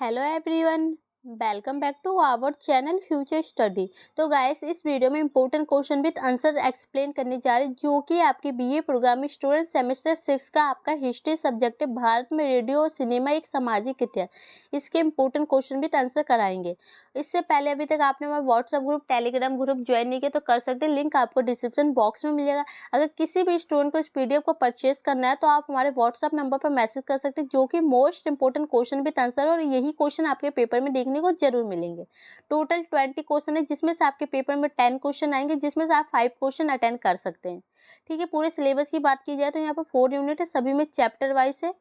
Hello everyone, welcome back to our channel Future Study. तो guys, इस video में important question with answer explain करने जा रहे हैं, जो कि आपके बीए प्रोग्रामिंग स्टूडेंट सेमेस्टर 6 का आपका हिस्ट्री सब्जेक्ट है। भारत में रेडियो और सिनेमा एक सामाजिक इतिहास, इसके इंपॉर्टेंट क्वेश्चन विद आंसर कराएंगे। इससे पहले अभी तक आपने हमारा WhatsApp group, Telegram group join नहीं किया तो कर सकते हैं, लिंक आपको डिस्क्रिप्शन बॉक्स में मिलेगा। अगर किसी भी स्टूडेंट को इस पीडीएफ को परचेज करना है तो आप हमारे व्हाट्सएप नंबर पर मैसेज कर सकते हैं, जो कि most important question with answer, और यही क्वेश्चन आपके पेपर में देखने को जरूर मिलेंगे। टोटल 20 क्वेश्चन है, जिसमें से आपके पेपर में 10 क्वेश्चन आएंगे, जिसमें से आप 5 क्वेश्चन अटेंड कर सकते हैं। ठीक है, पूरे सिलेबस की बात की जाए तो यहाँ पर 4 यूनिट है, सभी में चैप्टर वाइज है।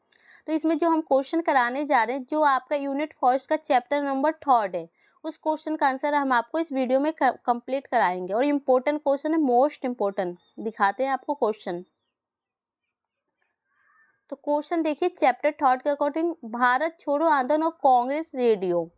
तो इसमें जो हम क्वेश्चन कराने जा रहे हैं, जो आपका यूनिट फर्स्ट का चैप्टर नंबर 3 है, उस क्वेश्चन का आंसर हम आपको इस वीडियो में कंप्लीट कराएंगे। और इम्पोर्टेंट क्वेश्चन है, मोस्ट इम्पोर्टेंट। दिखाते हैं आपको क्वेश्चन। तो क्वेश्चन देखिए, चैप्टर 3 के अकॉर्डिंग, भारत छोड़ो आंदोलन और कांग्रेस रेडियो।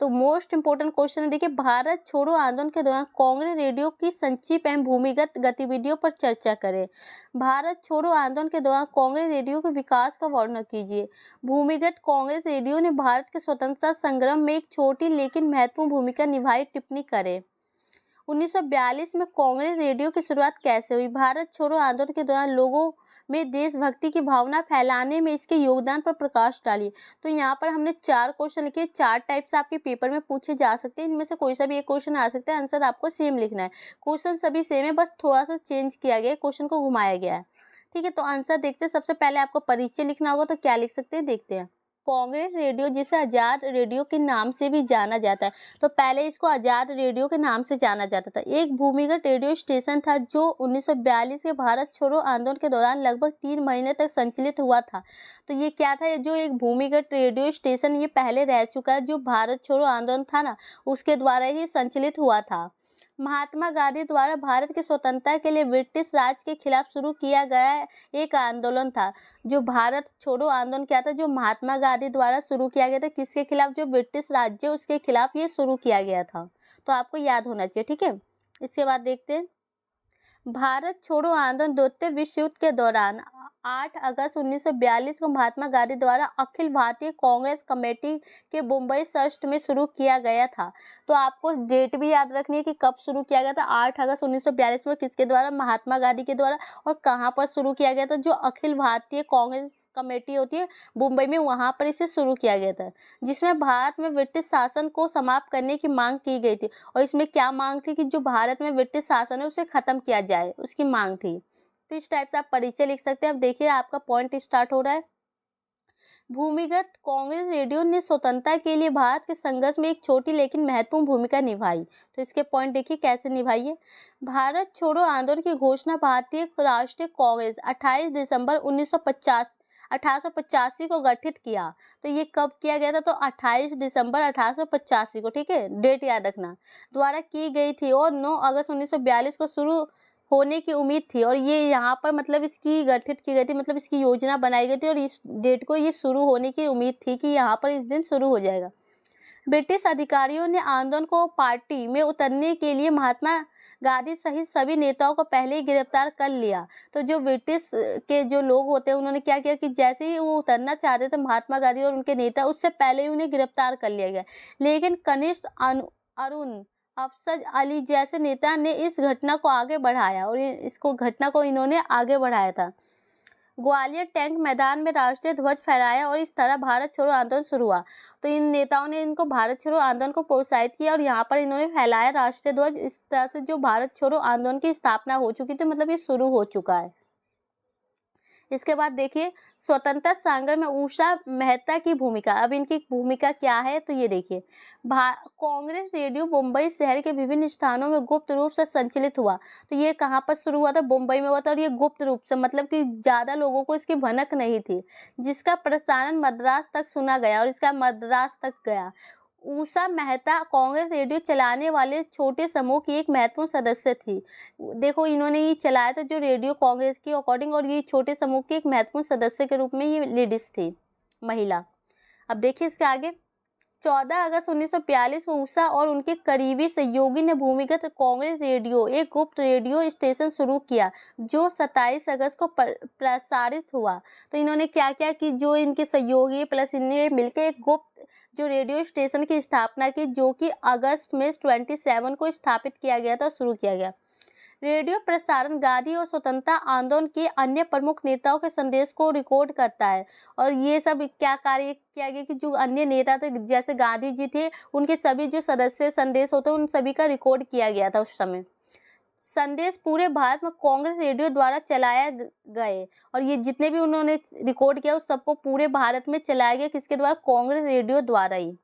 तो मोस्ट इंपोर्टेंट क्वेश्चन है, देखिए, भारत छोड़ो आंदोलन के दौरान कांग्रेस रेडियो की संक्षिप्त एवं भूमिगत गतिविधियों पर चर्चा करें। भारत छोड़ो आंदोलन के दौरान कांग्रेस रेडियो के विकास का वर्णन कीजिए। भूमिगत कांग्रेस रेडियो ने भारत के स्वतंत्रता संग्राम में एक छोटी लेकिन महत्वपूर्ण भूमिका निभाई। टिप्पणी करें। 1942 में कांग्रेस रेडियो की शुरुआत कैसे हुई? भारत छोड़ो आंदोलन के दौरान लोगों में देशभक्ति की भावना फैलाने में इसके योगदान पर प्रकाश डालिए। तो यहाँ पर हमने 4 क्वेश्चन लिखे, 4 टाइप से आपके पेपर में पूछे जा सकते हैं। इनमें से कोई सा भी एक क्वेश्चन आ सकता है, आंसर आपको सेम लिखना है। क्वेश्चन सभी सेम है, बस थोड़ा सा चेंज किया गया है, क्वेश्चन को घुमाया गया है। ठीक है, तो आंसर देखते हैं। सबसे पहले आपको परिचय लिखना होगा, तो क्या लिख सकते हैं, देखते हैं। कांग्रेस रेडियो, जिसे आजाद रेडियो के नाम से भी जाना जाता है, तो पहले इसको आजाद रेडियो के नाम से जाना जाता था। एक भूमिगत रेडियो स्टेशन था जो 1942 के भारत छोड़ो आंदोलन के दौरान लगभग 3 महीने तक संचालित हुआ था। तो ये क्या था? ये जो एक भूमिगत रेडियो स्टेशन ये पहले रह चुका है, जो भारत छोड़ो आंदोलन था ना, उसके द्वारा ही संचालित हुआ था। महात्मा गांधी द्वारा भारत की स्वतंत्रता के लिए ब्रिटिश राज के खिलाफ शुरू किया गया एक आंदोलन था। जो भारत छोड़ो आंदोलन क्या था, जो महात्मा गांधी द्वारा शुरू किया गया था, किसके खिलाफ? जो ब्रिटिश राज्य, उसके खिलाफ ये शुरू किया गया था। तो आपको याद होना चाहिए। ठीक है, इसके बाद देखते हैं। भारत छोड़ो आंदोलन द्वितीय विश्व युद्ध के दौरान 8 अगस्त 1942 को महात्मा गांधी द्वारा अखिल भारतीय कांग्रेस कमेटी के मुंबई शहर में शुरू किया गया था। तो आपको डेट भी याद रखनी है कि कब शुरू किया गया था। 8 अगस्त 1942 में किसके द्वारा? महात्मा गांधी के द्वारा। और कहाँ पर शुरू किया गया था? जो अखिल भारतीय कांग्रेस कमेटी होती है मुंबई में, वहाँ पर इसे शुरू किया गया था, जिसमें भारत में ब्रिटिश शासन को समाप्त करने की मांग की गई थी। और इसमें क्या मांग थी? कि जो भारत में ब्रिटिश शासन है उसे खत्म किया जाए, उसकी मांग थी। तो इस टाइप से आप परिचय लिख सकते हैं। अब देखिए, आपका पॉइंट स्टार्ट हो रहा है। भूमिगत कांग्रेस रेडियो ने स्वतंत्रता के लिए भारत के संघर्ष में एक छोटी लेकिन महत्वपूर्ण भूमिका निभाई। तो इसके पॉइंट देखिए कैसे निभाई है। भारत छोड़ो आंदोलन की घोषणा भारतीय राष्ट्रीय कांग्रेस 28 दिसंबर 1885 को गठित किया। तो ये कब किया गया था? तो 28 दिसंबर 1885 को, ठीक है, डेट याद रखना, द्वारा की गई थी। और 9 अगस्त 1942 को शुरू होने की उम्मीद थी। और ये यहाँ पर मतलब इसकी गठित की गई थी, मतलब इसकी योजना बनाई गई थी, और इस डेट को ये शुरू होने की उम्मीद थी कि यहाँ पर इस दिन शुरू हो जाएगा। ब्रिटिश अधिकारियों ने आंदोलन को पार्टी में उतरने के लिए महात्मा गांधी सहित सभी नेताओं को पहले ही गिरफ्तार कर लिया। तो जो ब्रिटिश के जो लोग होते हैं, उन्होंने क्या किया कि जैसे ही वो उतरना चाहते थे, महात्मा गांधी और उनके नेता, उससे पहले ही उन्हें गिरफ्तार कर लिया गया। लेकिन कनिष्ठ अरुण अफसर अली जैसे नेता ने इस घटना को आगे बढ़ाया, और इसको घटना को इन्होंने आगे बढ़ाया था। ग्वालियर टैंक मैदान में राष्ट्रीय ध्वज फहराया और इस तरह भारत छोड़ो आंदोलन शुरू हुआ। तो इन नेताओं ने इनको भारत छोड़ो आंदोलन को प्रोत्साहित किया, और यहाँ पर इन्होंने फैलाया राष्ट्रीय ध्वज। इस तरह से जो भारत छोड़ो आंदोलन की स्थापना हो चुकी थी, मतलब ये शुरू हो चुका है। इसके बाद देखिए, स्वतंत्रता संग्राम में उषा मेहता की भूमिका। अब इनकी भूमिका क्या है? तो ये देखिए, कांग्रेस रेडियो मुंबई शहर के विभिन्न स्थानों में गुप्त रूप से संचालित हुआ। तो ये कहाँ पर शुरू हुआ था? मुंबई में हुआ था, और ये गुप्त रूप से, मतलब कि ज्यादा लोगों को इसकी भनक नहीं थी, जिसका प्रसारण मद्रास तक सुना गया, और इसका मद्रास तक गया। उषा मेहता कांग्रेस रेडियो चलाने वाले छोटे समूह की एक महत्वपूर्ण सदस्य थी। देखो, इन्होंने ये चलाया था जो रेडियो कांग्रेस के अकॉर्डिंग, और ये छोटे समूह की एक महत्वपूर्ण सदस्य के रूप में ये लेडीज थी, महिला। अब देखिए इसके आगे, 14 अगस्त 1942 को ऊषा और उनके करीबी सहयोगी ने भूमिगत कांग्रेस रेडियो, एक गुप्त रेडियो स्टेशन शुरू किया जो 27 अगस्त को प्रसारित हुआ। तो इन्होंने क्या किया कि जो इनके सहयोगी प्लस इन्हें मिलकर एक गुप्त जो रेडियो स्टेशन की स्थापना की, जो कि अगस्त में 27 को स्थापित किया गया था, शुरू किया गया। रेडियो प्रसारण गांधी और स्वतंत्रता आंदोलन के अन्य प्रमुख नेताओं के संदेश को रिकॉर्ड करता है। और ये सब क्या कार्य किया गया कि जो अन्य नेता थे जैसे गांधी जी थे, उनके सभी जो सदस्य संदेश होते हैं उन सभी का रिकॉर्ड किया गया था उस समय। संदेश पूरे भारत में कांग्रेस रेडियो द्वारा चलाया गए, और ये जितने भी उन्होंने रिकॉर्ड किया उस सबको पूरे भारत में चलाया गया किसके द्वारा? कांग्रेस रेडियो द्वारा ही।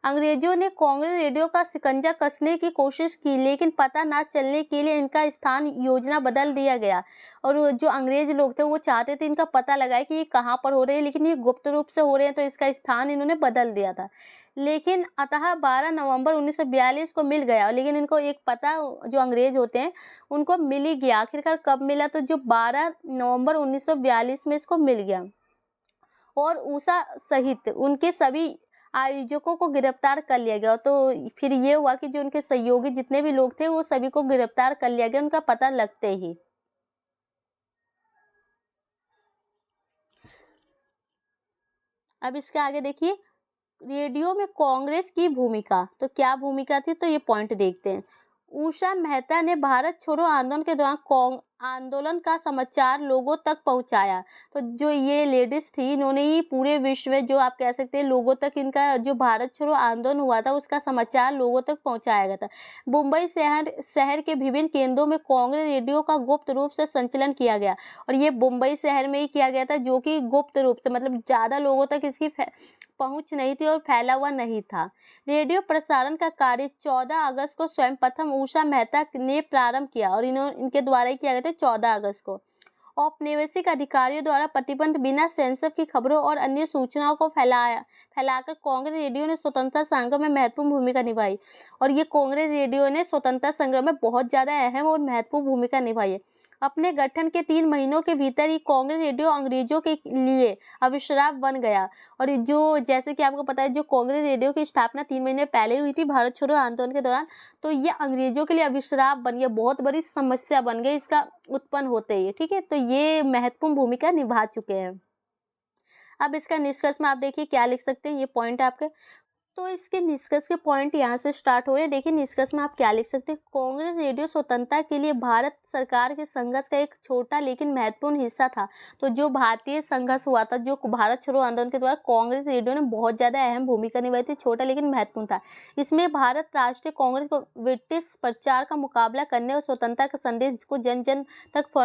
अंग्रेजों ने कांग्रेस रेडियो का शिकंजा कसने की कोशिश की, लेकिन पता न चलने के लिए इनका स्थान योजना बदल दिया गया। और जो अंग्रेज लोग थे वो चाहते थे इनका पता लगाए कि ये कहाँ पर हो रहे हैं, लेकिन ये गुप्त रूप से हो रहे हैं, तो इसका स्थान इन्होंने बदल दिया था। लेकिन अतः 12 नवंबर 1942 को मिल गया, लेकिन इनको एक पता जो अंग्रेज होते हैं उनको मिल ही गया। आखिरकार कब मिला? तो जो 12 नवंबर 1942 में इसको मिल गया, और ऊषा सहित उनके सभी आयोजकों को गिरफ्तार कर लिया गया। तो फिर ये हुआ कि जो उनके सहयोगी जितने भी लोग थे वो सभी को गिरफ्तार कर लिया गया उनका पता लगते ही। अब इसके आगे देखिए, रेडियो में कांग्रेस की भूमिका। तो क्या भूमिका थी? तो ये पॉइंट देखते हैं। उषा मेहता ने भारत छोड़ो आंदोलन के दौरान आंदोलन का समाचार लोगों तक पहुंचाया। तो जो ये लेडीज थी इन्होंने ही पूरे विश्व में, जो आप कह सकते हैं, लोगों तक इनका जो भारत छोड़ो आंदोलन हुआ था उसका समाचार लोगों तक पहुंचाया गया था। मुंबई शहर के विभिन्न केंद्रों में कांग्रेस रेडियो का गुप्त रूप से संचालन किया गया, और ये मुंबई शहर में ही किया गया था, जो कि गुप्त रूप से, मतलब ज़्यादा लोगों तक इसकी पहुंच नहीं थी और फैला हुआ नहीं था। रेडियो प्रसारण का कार्य 14 अगस्त को स्वयं प्रथम उषा मेहता ने प्रारंभ किया, और इनके द्वारा ही किया गया था 14 अगस्त को। औपनिवेशिक अधिकारियों द्वारा प्रतिबंध बिना सेंसर की खबरों और अन्य सूचनाओं को फैलाकर कांग्रेस रेडियो ने स्वतंत्रता संग्राम में महत्वपूर्ण भूमिका निभाई। और ये कांग्रेस रेडियो ने स्वतंत्रता संग्राम में बहुत ज़्यादा अहम और महत्वपूर्ण भूमिका निभाई है। अपने गठन के 3 महीनों के भीतर ही कांग्रेस रेडियो अंग्रेजों के लिए अविश्राप बन गया। और जो जैसे कि आपको पता है, जो कांग्रेस रेडियो की स्थापना 3 महीने पहले हुई थी भारत छोड़ो आंदोलन के दौरान, तो ये अंग्रेजों के लिए अविश्राप बन गया, बहुत बड़ी समस्या बन गई इसका उत्पन्न होते ही। ठीक है, तो ये महत्वपूर्ण भूमिका निभा चुके हैं। अब इसका निष्कर्ष में आप देखिए क्या लिख सकते हैं, ये पॉइंट आपके। तो इसके निष्कर्ष के पॉइंट यहाँ से स्टार्ट हो रहे हैं। देखिए निष्कर्ष में आप क्या लिख सकते हैं। कांग्रेस रेडियो स्वतंत्रता के लिए भारत सरकार के संघर्ष का एक छोटा लेकिन महत्वपूर्ण हिस्सा था। तो जो भारतीय संघर्ष हुआ था, जो भारत छोड़ो आंदोलन के द्वारा, कांग्रेस रेडियो ने बहुत ज़्यादा अहम भूमिका निभाई थी। छोटा लेकिन महत्वपूर्ण था। इसमें भारत राष्ट्रीय कांग्रेस को ब्रिटिश प्रचार का मुकाबला करने और स्वतंत्रता का संदेश को जन जन तक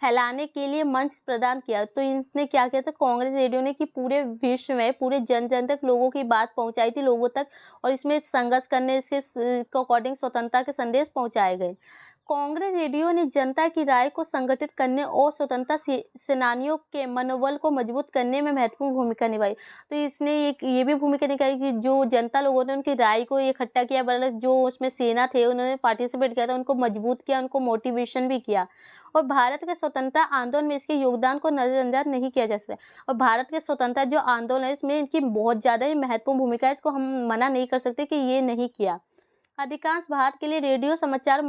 फैलाने के लिए मंच प्रदान किया। तो इसने क्या किया था कांग्रेस रेडियो ने, कि पूरे विश्व में पूरे जन जन तक लोगों की बात पहुंचाई थी, लोगों तक, और इसमें संघर्ष करने इसके अकॉर्डिंग स्वतंत्रता के संदेश पहुंचाए गए। कांग्रेस रेडियो ने जनता की राय को संगठित करने और स्वतंत्रता सेनानियों के मनोबल को मजबूत करने में महत्वपूर्ण भूमिका निभाई। तो इसने ये भी भूमिका निभाई कि जो जनता लोगों ने उनकी राय को इकट्ठा किया, मतलब जो उसमें सेना थे उन्होंने पार्टिसिपेट किया था, उनको मजबूत किया, उनको मोटिवेशन भी किया। और भारत के स्वतंत्रता आंदोलन में इसके योगदान को नजरअंदाज नहीं किया जा सकता। और भारत के स्वतंत्रता जो आंदोलन है इसमें इनकी बहुत ज़्यादा ही महत्वपूर्ण भूमिका है, इसको हम मना नहीं कर सकते कि ये नहीं किया। अधिकांश भारत के लिए रेडियो समाचार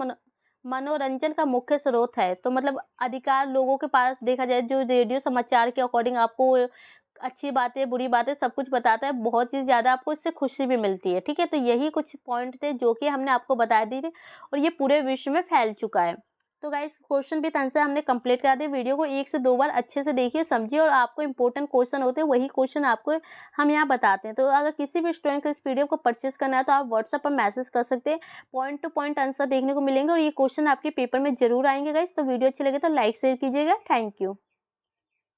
मनोरंजन का मुख्य स्रोत है। तो मतलब अधिकार लोगों के पास देखा जाए, जो रेडियो समाचार के अकॉर्डिंग आपको अच्छी बातें बुरी बातें सब कुछ बताता है, बहुत चीज़ ज़्यादा आपको इससे खुशी भी मिलती है। ठीक है, तो यही कुछ पॉइंट थे जो कि हमने आपको बता दी थी, और ये पूरे विश्व में फैल चुका है। तो गाइस क्वेश्चन विद आंसर हमने कंप्लीट करा दिया। वीडियो को 1 से 2 बार अच्छे से देखिए, समझिए, और आपको इंपॉर्टेंट क्वेश्चन होते हैं वही क्वेश्चन आपको हम यहाँ बताते हैं। तो अगर किसी भी स्टूडेंट को इस पीडीएफ को परचेस करना है तो आप व्हाट्सएप पर मैसेज कर सकते हैं। पॉइंट टू पॉइंट आंसर देखने को मिलेंगे, और ये क्वेश्चन आपके पेपर में जरूर आएंगे गाइस। तो वीडियो अच्छी लगे तो लाइक शेयर कीजिएगा। Thank you.